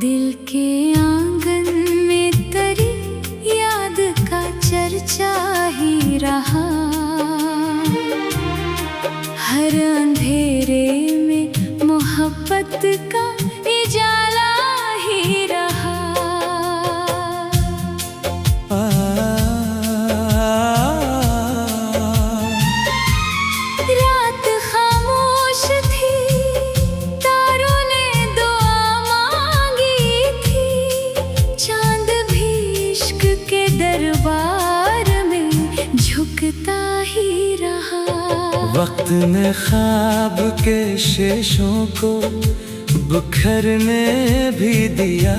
दिल के आंगन में तेरी याद का चर्चा ही रहा, हर अंधेरे में मोहब्बत का उजाला ही रहा। रात खामोश थी, तारों ने दुआ मांगी थी, चांद भी इश्क के दरबार में झुकता ही रहा। वक्त ने ख्वाब के शेषों को बुखरने भी दिया,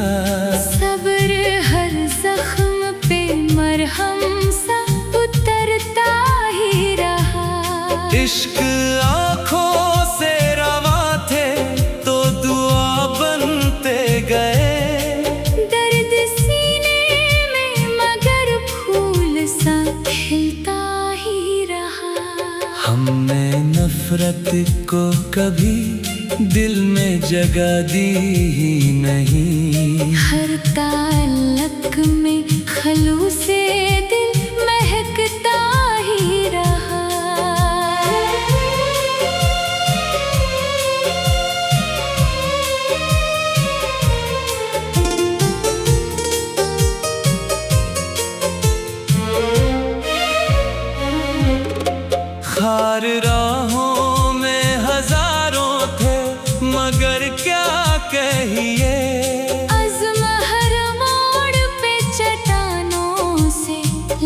सब्र हर जख्म पे मरहम सा उतरता ही रहा। इश्क आँखों से रवा थे तो दुआ बनते गए, दर्द सीने में मगर फूल सा खिलता ही रहा। हमने नफरत को कभी दिल में जगह दी ही नहीं, हर ताल्लुक में खलूसे दिल महकता ही रहा। खार राहों में हजारों थे मगर क्या कहिए, अज़्म हर मोड़ पे चट्टानों से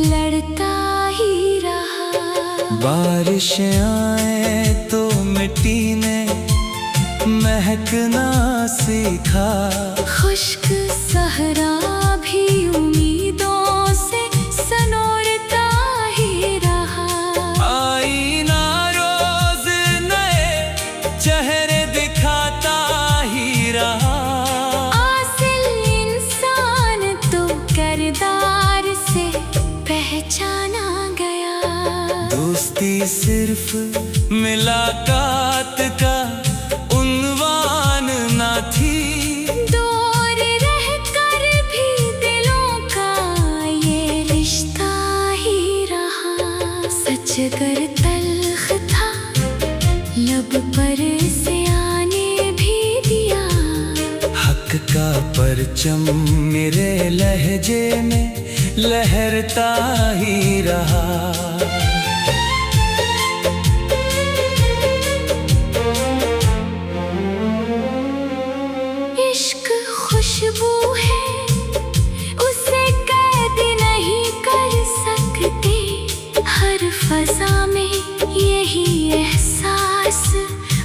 लड़ता ही रहा। बारिशें आए तो मिट्टी ने महकना सीखा, खुश्क सहरा भी उम्मीदों से सनोरता ही रहा। आईना रोज नए चेहरे दिखाता ही रहा, आसिल इंसान तो किरदार से पहचाना गया। दोस्ती सिर्फ मुलाकात का उन्वान ना थी, दूर रह कर भी दिलों का ये रिश्ता ही रहा। सच अगर तल्ख था लब पर से आने भी दिया, हक का परचम मेरे लहजे में लहरता ही रहा। इश्क खुशबू है, उसे कैद नहीं कर सकते, हर फजा में यही एहसास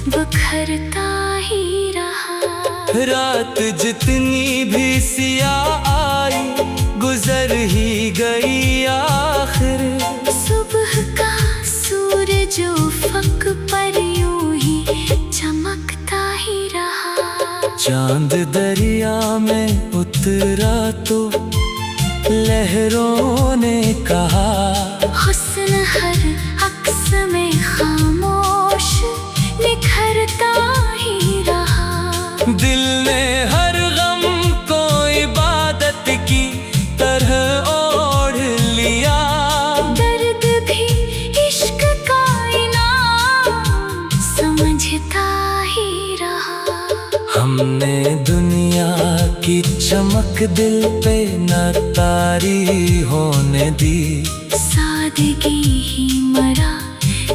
बखरता ही रहा। रात जितनी भी सियाह आई गुजर ही गई आखिर, सुबह का सूरज उफ़क़ पर यूं ही चमकता ही रहा। चांद दरिया में उतरा तो लहरों ने कहा, हुस्न हर अक्स में खामोश निखरता ही रहा। दिल ने हर गम को इबादत की तरह ओढ़ लिया, दर्द भी इश्क का इनाम समझता ही रहा। हमने दुनिया की चमक दिल पे न तारी होने दी, सादगी ही मरा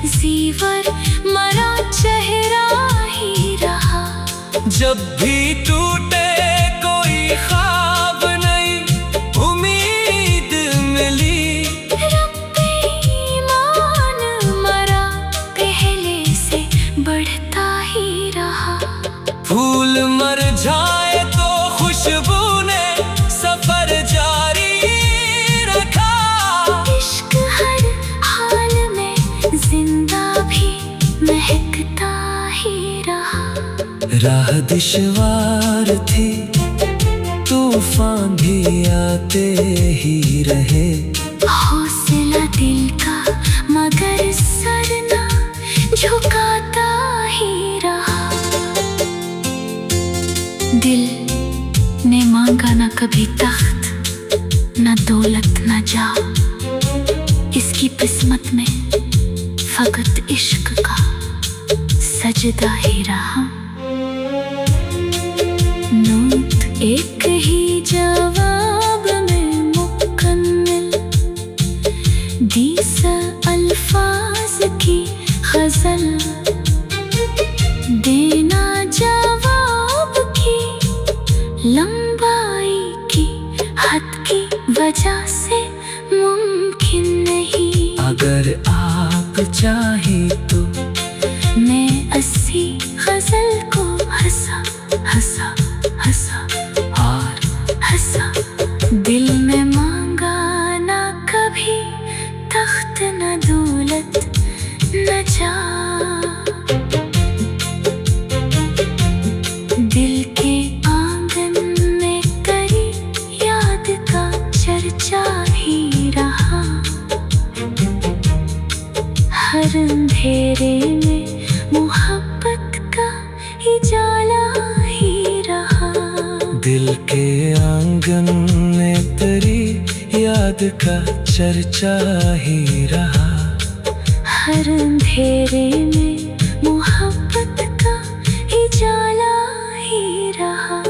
ज़ीवर मरा चेहरा ही रहा। जब भी टूटे कोई ख्वाब नहीं उम्मीद मिली, रब्बे ईमान मरा पहले से बढ़ता ही रहा। फूल मर जाए तो खुशबू ने सफर जारी रखा, इश्क हर हाल में राह दुश्वार थी, तूफान भी आते ही रहे। हौसला दिल का मगर सर ना झुकाता ही रहा। दिल ने मांगा ना कभी तख्त, ना दौलत ना जा, इसकी किस्मत में फकत इश्क का सजदा ही रहा। नोट एक ही जवाब में मुकम्मल, 20 अल्फाज की गजल, देना जवाब की लंबाई की हद की वजह से मुमकिन नहीं। अगर आप चाहे तो मैं 80 गजल को हंसा हंसा हंसा और हंसा। दिल में मांगा ना कभी तख्त न दौलत न जा, दिल के आंगन में तेरी याद का चर्चा ही रहा। हर अंधेरे में मोहब्बत का उजाला ही रहा। दिल के आंगन में तेरी याद का चर्चा ही रहा। हर अंधेरे में मोहब्बत का उजाला ही रहा।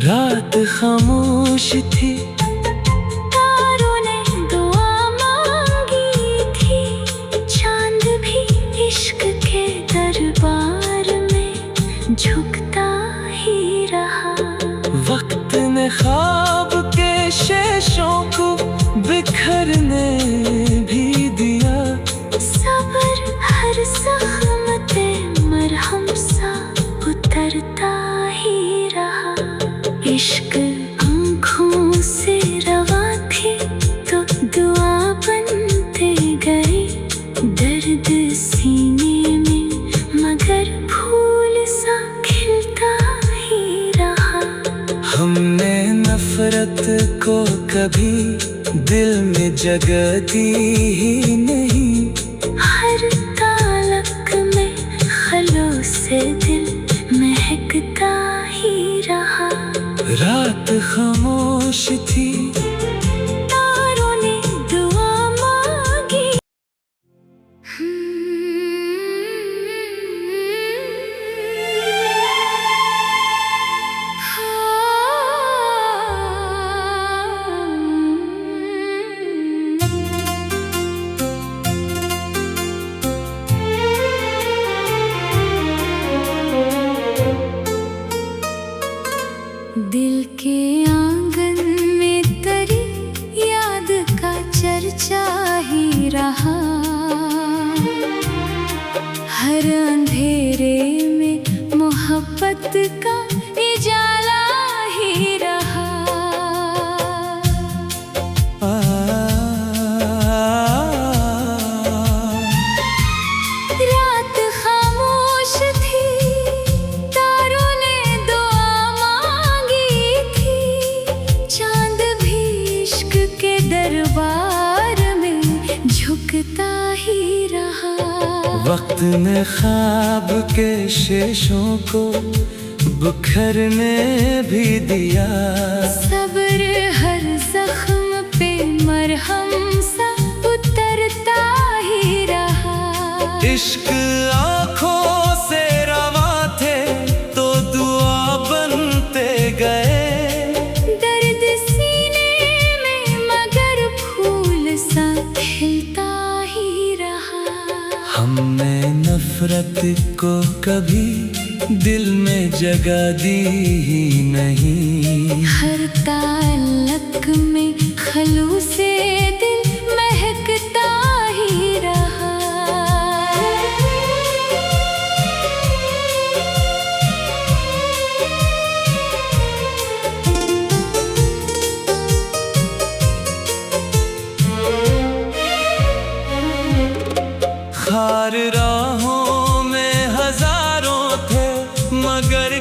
रात खामोश थी, तारों ने दुआ मांगी थी, चांद भी इश्क के दरबार में झुकता ही रहा। वक्त ने ख्वाब के शेषों को बिखरने भी दिया। सब्र हर ज़ख्म पे मरहम सा उतरता ही रहा। इश्क आँखों से रवा थे तो दुआ बनते गए, दर्द सीने में मगर फूल सा खिलता ही रहा। हमने नफरत को कभी दिल में जगह दी ही नहीं। हर तालक में खलो से दिल महकता ही रहा। रात खामोश थी, तारों ने दुआ मांगी। दिल के आंगन में तेरी याद का चर्चा ही रहा। हर अंधेरे में मोहब्बत का उजाला ही रहा। रात खामोश थी, तारों ने दुआ मांगी थी, चांद भी इश्क के दरबार में झुकता ही रहा। वक्त ने ख्वाब के शेषों को बिखरने भी दिया। सब्र हर जख्म पे मरहम सा उतरता ही रहा। इश्क आँखों से रवा थे तो दुआ बनते गए, दर्द सीने में मगर फूल सा खिलता ही रहा। हमने नफरत को कभी दिल में जगह दी ही नहीं। हर ताल्लुक में खलूस से दिल महकता ही रहा। खार राहों में हजारों थे मगर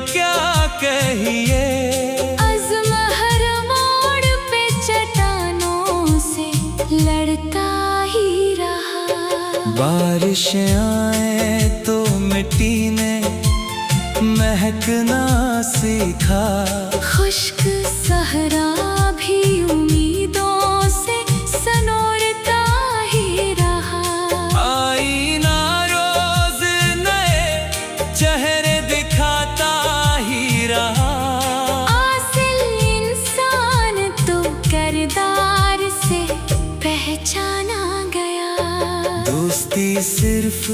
बारिशें आए तो मिट्टी ने महकना सीखा, खुश्क सहरा भी उम्मीदों से सनोरता ही रहा। आईना रोज नए चेहरे दिखाता ही रहा। आसिल इंसान तो किरदार से पहचाना गया। दोस्ती सिर्फ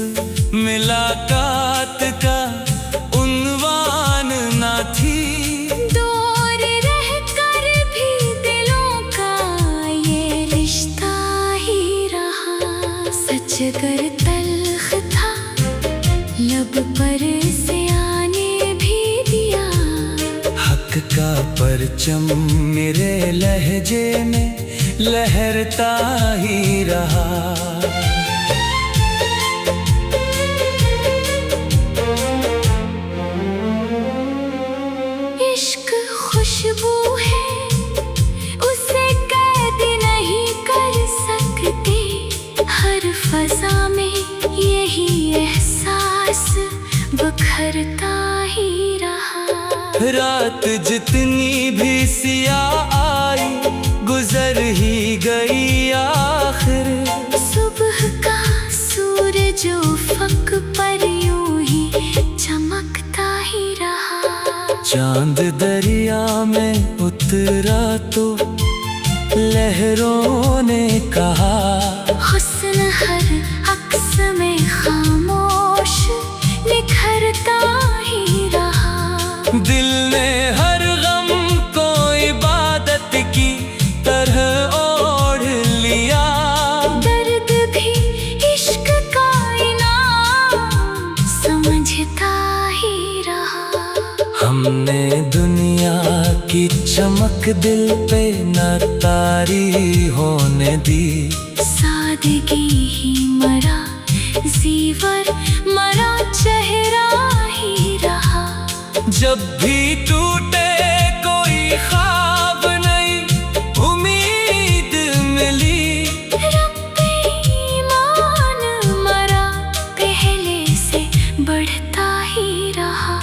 मुलाकात का उन्वान ना थी, दूर रहकर भी दिलों का ये रिश्ता ही रहा। सच अगर तल्ख था लब पर से आने भी दिया। हक का परचम मेरे लहजे में लहरता ही रहा। इश्क खुशबू है, उसे कैद नहीं कर सकते। हर फजा में यही एहसास बखरता ही रहा। रात जितनी भी सियाह आई गुजर ही गई आखिर। सुबह का सूरज उफ़क़ पर यूं ही चमकता ही रहा। चांद दरिया में उतरा तो लहरों ने कहा, हुस्न हर अक्स में खामोश निखरता ही रहा। दिल ने हर गम को इबादत की तरह ओढ़ लिया। दर्द भी इश्क का इनाम समझता ही रहा। हमने दुनिया की चमक दिल पे न तारी होने दी। सादगी ही मरा, ज़ीवर मरा, चेहरा ही रहा। जब भी टूटे कोई ख्वाब नहीं उम्मीद मिली। रब्बे ईमान मरा, पहले से बढ़ता ही रहा।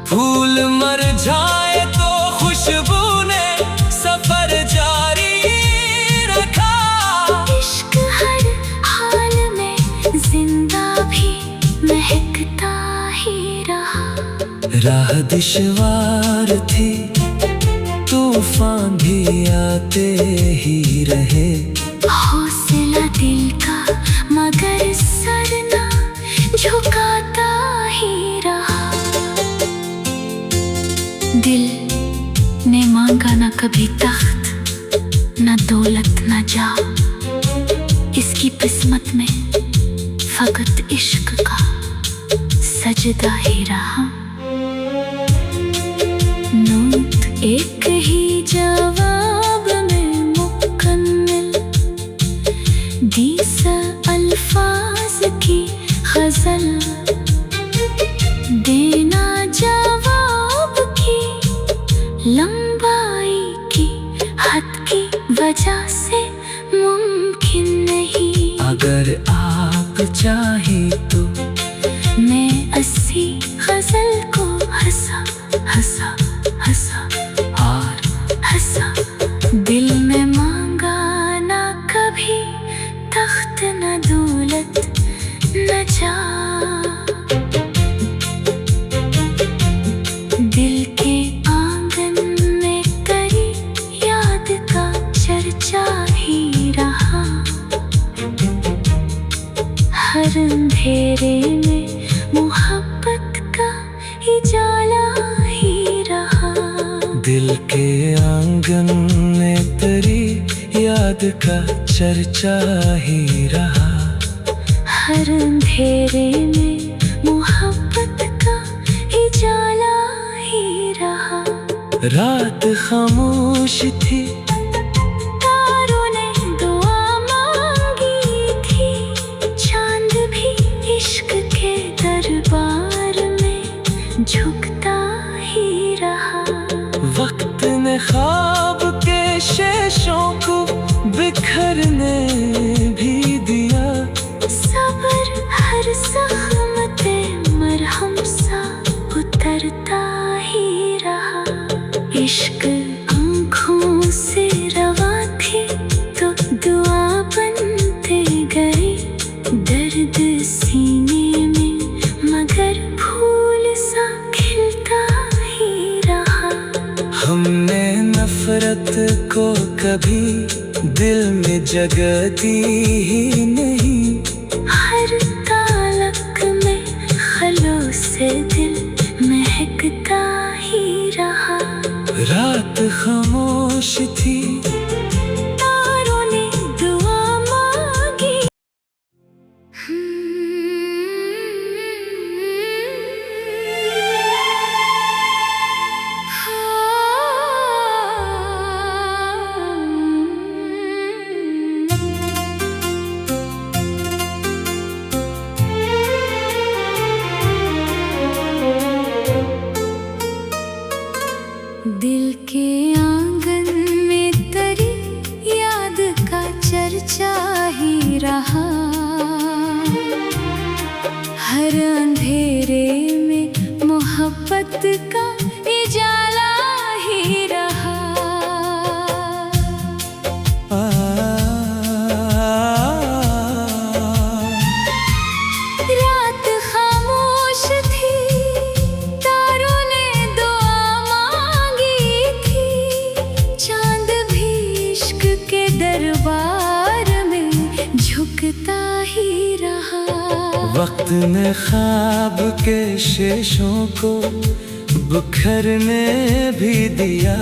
फूल मर जाए तो खुशबू ने सफर जारी रखा। इश्क हर हाल में जिंदा भी महकता ही रहा। राह दुश्वार थी, तूफान भी आते ही रहे। हौसला दिल का मगर सर ना झुकाता ही रहा। दिल ने मांगा ना कभी तख्त, ना दौलत ना जा। इसकी किस्मत में फकत इश्क का सजदा ही रहा। नूत एक ही जवाब में मुकम्मल, 20 अल्फाज की गजल। देना जवाब की लंबाई की हद की वजह से मुमकिन नहीं। अगर आप चाहे तो मैं 80 गजल को हंसा हंसा हंसा और हंसा। दिल में मांगा ना कभी तख्त न दौलत न जा। दिल के आंगन में करी याद का चर्चा ही रहा। हर अंधेरे में मोहब्बत का उजाला ही रहा। दिल के आंगन में तेरी याद का चर्चा ही रहा। हर अंधेरे में मोहब्बत का उजाला ही रहा। रात खामोश थी, तारों ने दुआ मांगी थी। चांद भी इश्क के दरबार में झुकता ही रहा। वक्त ने ख्वाब के शेषों को बिखरने भी दिया। सब्र बदलती ही नहीं। हर तालक में खलूस से दिल महकता ही रहा। रात खामोश थी, तारों ने दुआ मांगी। दिल के आंगन में तेरी याद का चर्चा ही रहा। हर अंधेरे में मोहब्बत का उजाला ही रहा। रात खामोश थी, तारों ने दुआ मांगी थी। चांद भी इश्क के दरबार में झुकता ही रहा। वक्त ने ख्वाब के शेषों को बुखरने भी दिया।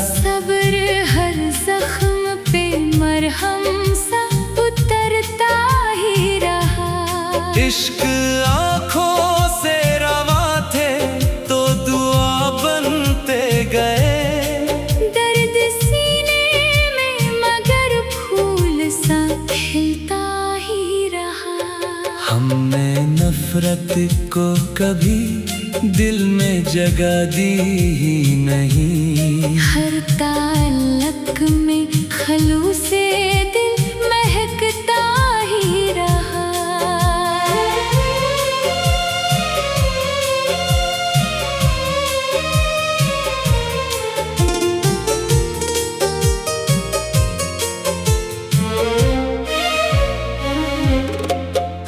सब्र हर जख्म पे मरहम सा उतरता ही रहा। इश्क आँखों से रवा थे तो दुआ बनते गए। दर्द सीने में मगर फूल सा खिलता ही रहा। हमने नफरत को कभी दिल में जगह दी ही नहीं। हर ताल्लुक में खलूस से दिल महकता ही रहा।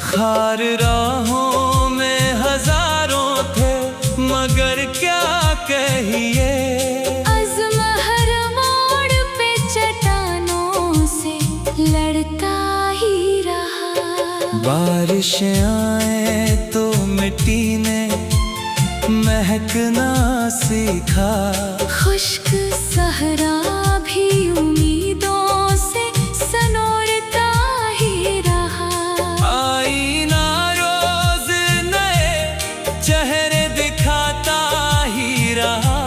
खार राहों में हजारों थे मगर क्या कहिए। अज़्म हर मोड़ पे चट्टानों से लड़ता ही रहा। बारिशें आए तो मिट्टी ने महकना सीखा। खुश्क सहरा भी उम्मीदों से सनोरता ही रहा। आईना रोज नए चेहरे दिखाता ही रहा।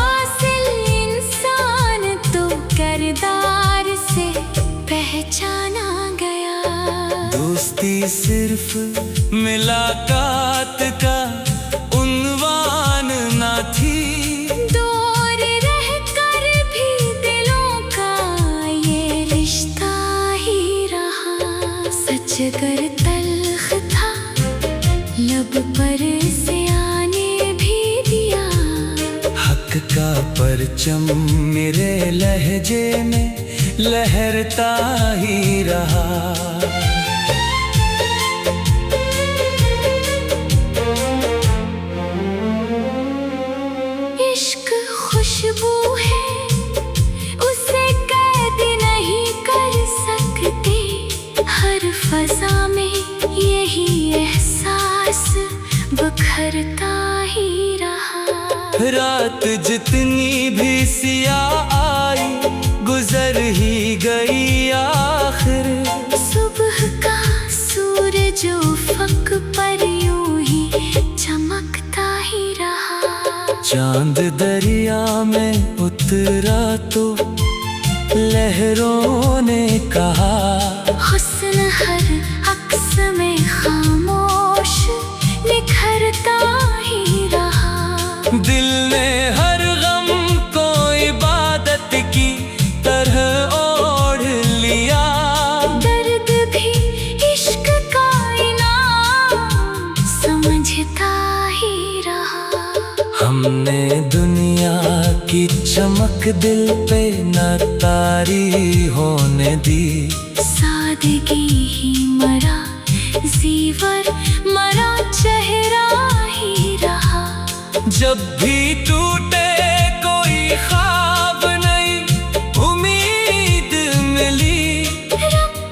आसिल इंसान तो किरदार से पहचाना गया। दोस्ती सिर्फ मुलाकात का उन्वान ना थी। दूर रहकर भी दिलों का ये रिश्ता ही रहा। सच अगर तल्ख था लब पर से आने भी दिया। हक का परचम मेरे लहजे में लहरता ही रहा। इश्क खुशबू है, उसे कैद नहीं कर सकते। हर फजा में यही एहसास बखरता ही रहा। रात जितनी भी सियाह आई गुजर ही गई आखिर। सुबह का सूरज उफ़क़ पर यूं ही चमकता ही रहा। चांद दरिया में उतरा तो लहरों ने कहा। हुस्न हर अक्स में खामोश निखरता ही रहा। दिल ने हर गम को इबादत की तरह ओढ़ लिया। दर्द भी इश्क का इनाम समझता ही रहा। हमने दुनिया की चमक दिल पे न तारी होने दी। सादगी ही मरा, ज़ीवर मरा, चेहरा ही रहा। जब भी टूटे कोई ख्वाब नहीं उम्मीद मिली। रब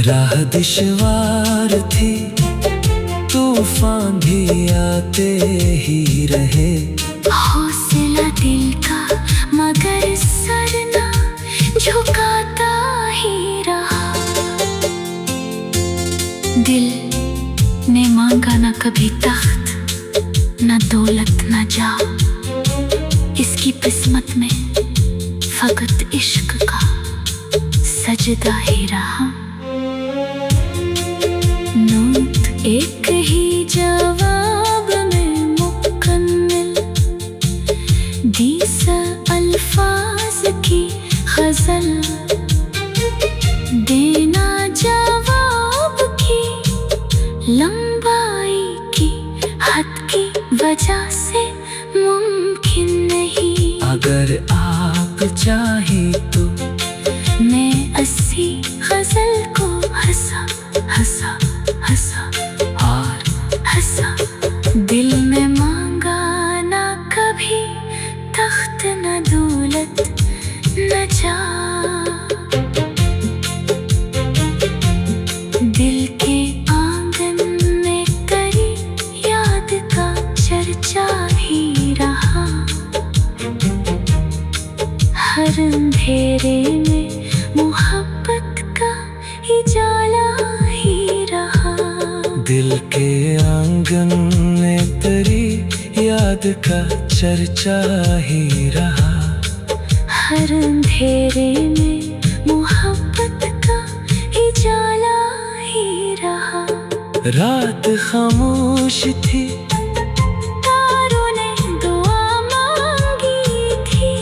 राह दुश्वार थी, तूफान भी आते ही रहे। हौसला दिल का मगर सर ना झुकाता ही रहा। दिल ने मांगा ना कभी तख्त, ना दौलत ना जा, इसकी किस्मत में फकत इश्क का सजदा ही रहा। नोट एक ही जवाब में मुकम्मल, 20 अल्फाज की गजल, देना जवाब की लंबाई की हद की वजह से मुमकिन नहीं। अगर आप चाहे तो मैं 80 गजल को हंसा हंसा हंसा और हंसा। दिल में मांगा ना कभी तख्त न दौलत न जा, दिल के आंगन में तेरी याद का चर्चा ही रहा। हर अंधेरे में मोहब्बत का उजाला ही रहा। दिल के आंगन में तेरी याद का चर्चा ही रहा। हर अंधेरे में मोहब्बत का उजाला ही रहा। रात खामोश थी, तारों ने दुआ मांगी थी,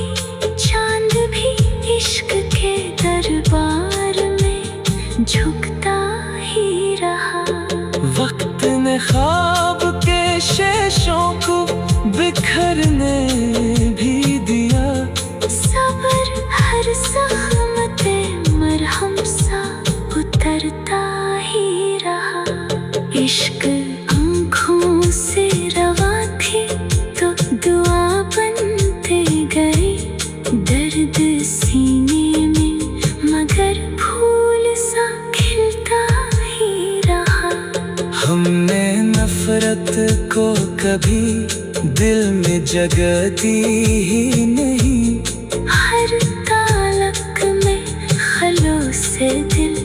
चांद भी इश्क के दरबार में झुकता ही रहा। वक्त ने ख्वाब के शेषों को बिखरने भी दिया। सब्र हर जख्म पे मरहम सा उतरता ही रहा। इश्क आँखों से रवा थी तो दुआ बनते गए, दर्द सीने में मगर फूल सा खिलता ही रहा। हमने नफरत को कभी दिल में जगह दी ही नहीं। हर तालक में खलो से दिल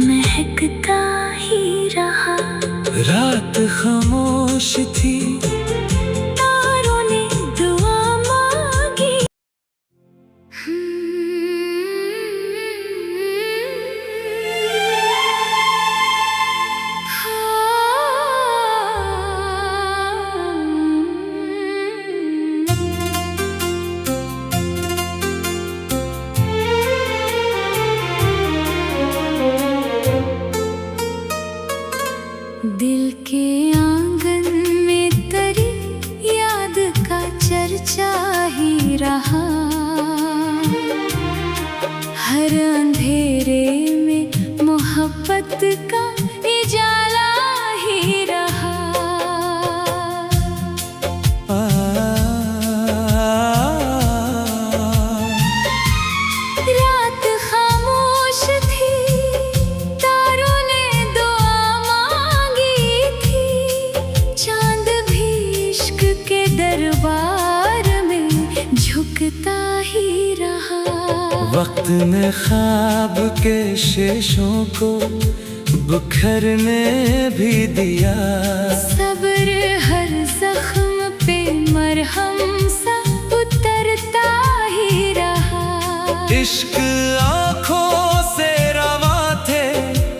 महकता ही रहा। रात खामोश थी, तारों ने दुआ मांगी। दिल के आंगन में तेरी याद का चर्चा ही रहा। हर अंधेरे में मोहब्बत का उजाला ही रहा। रात खामोश थी, तारों ने दुआ मांगी थी, चांद भी इश्क के दरबार में झुकता ही रहा। वक्त ने ख्वाब के शेषों को बिखरने भी दिया। सब्र हर जख्म पे मरहम सा उतरता ही रहा। इश्क आँखों से रवा थे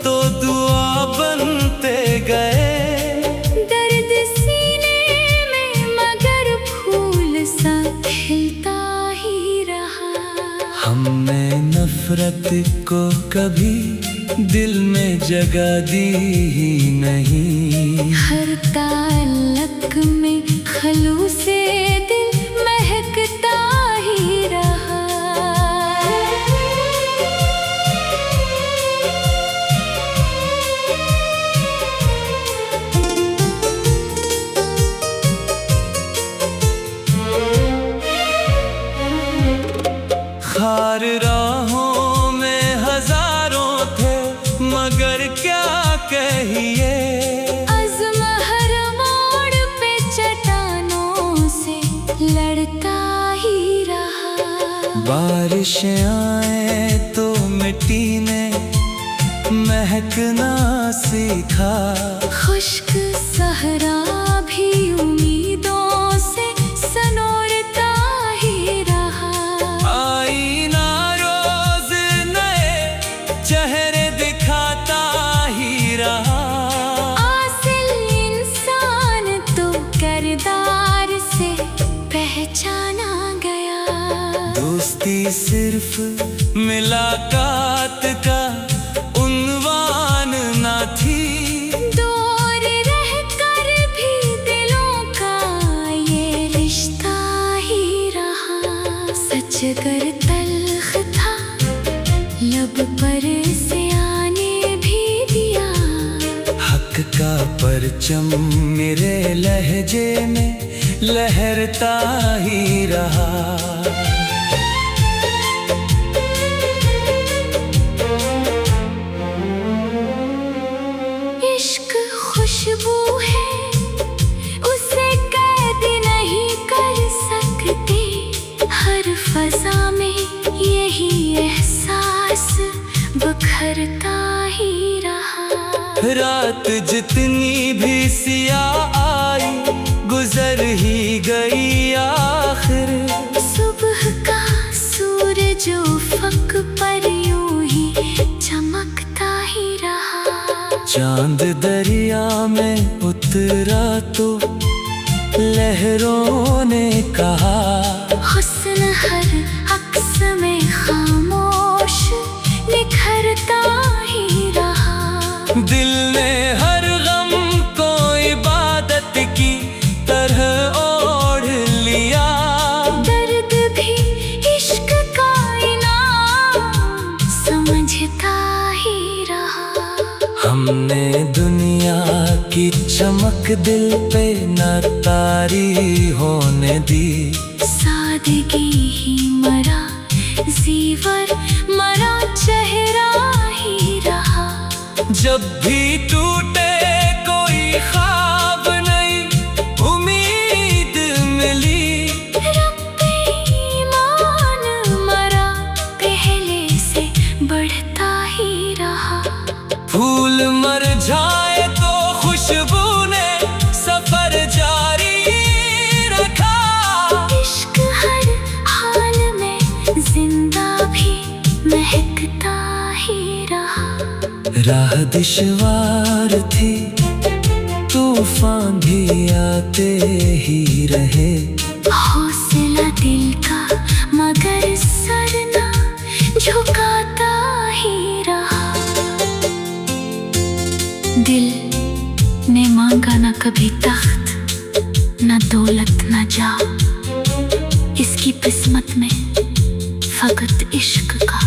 तो दुआ बनते गए, दर्द सीने में मगर फूल सा खिलता ही रहा। हमने नफरत को कभी दिल में जगह दी ही नहीं। हर ताल्लुक में खलूस से दिल महकता ही रहा। खार राहों में हजारों थे मगर बारिशें आए तो मिट्टी ने महकना सीखा। खुश्क सहरा भी उम्मीदों से सनोरता ही रहा। आईना रोज नए चेहरे दिखाता ही रहा। असल इंसान तो किरदार से पहचाना गया। दोस्ती सिर्फ मुलाकात का उन्वान ना थी। दूर रहकर भी दिलों का ये रिश्ता ही रहा। सच अगर तल्ख था लब पर से आने भी दिया। हक का परचम मेरे लहजे में लहरता ही रहा। इश्क खुशबू है उसे कैद नहीं कर सकते। हर फजा में यही एहसास बखरता ही रहा। रात जितनी भी सियाह आई गुजर ही गई आखिर। सुबह का सूरज उफ़क़ पर यूं ही चमकता ही रहा। चांद दरिया में उतरा तो लहरों ने कहा। हुस्न हर अक्स में खामोश निखरता ही रहा। दिल ने हर गम को इबादत की तरह ओढ़ लिया। दर्द भी इश्क का इनाम समझता ही रहा। हमने दुनिया की चमक दिल पे न तारी होने दी। सादगी ही मरा ज़ीवर मरा चेहरा ही रहा। जब भी टूटे कोई ख्वाब नहीं उम्मीद मिली। रब्बे ईमान मरा पहले से बढ़ता ही रहा। फूल मर जाए तो खुशबू ने सफर जारी रखा। इश्क हर हाल में जिंदा भी महकता ही रहा। राह दुश्वार थी तूफान भी आते ही रहे। हौसला दिल का मगर सर ना झुकाता ही रहा। दिल ने मांगा ना कभी तख्त ना दौलत ना जा। इसकी किस्मत में फकत इश्क का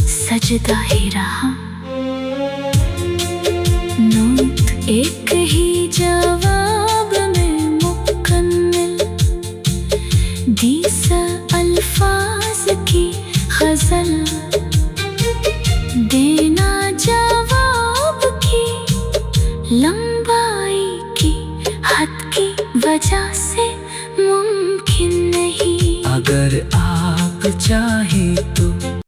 सजदा ही रहा। नोट एक ही जवाब में मुकम्मल 20 अल्फाज की गजल देना जवाब की लंबाई की हद की वजह से मुमकिन नहीं। अगर आप चाहे तो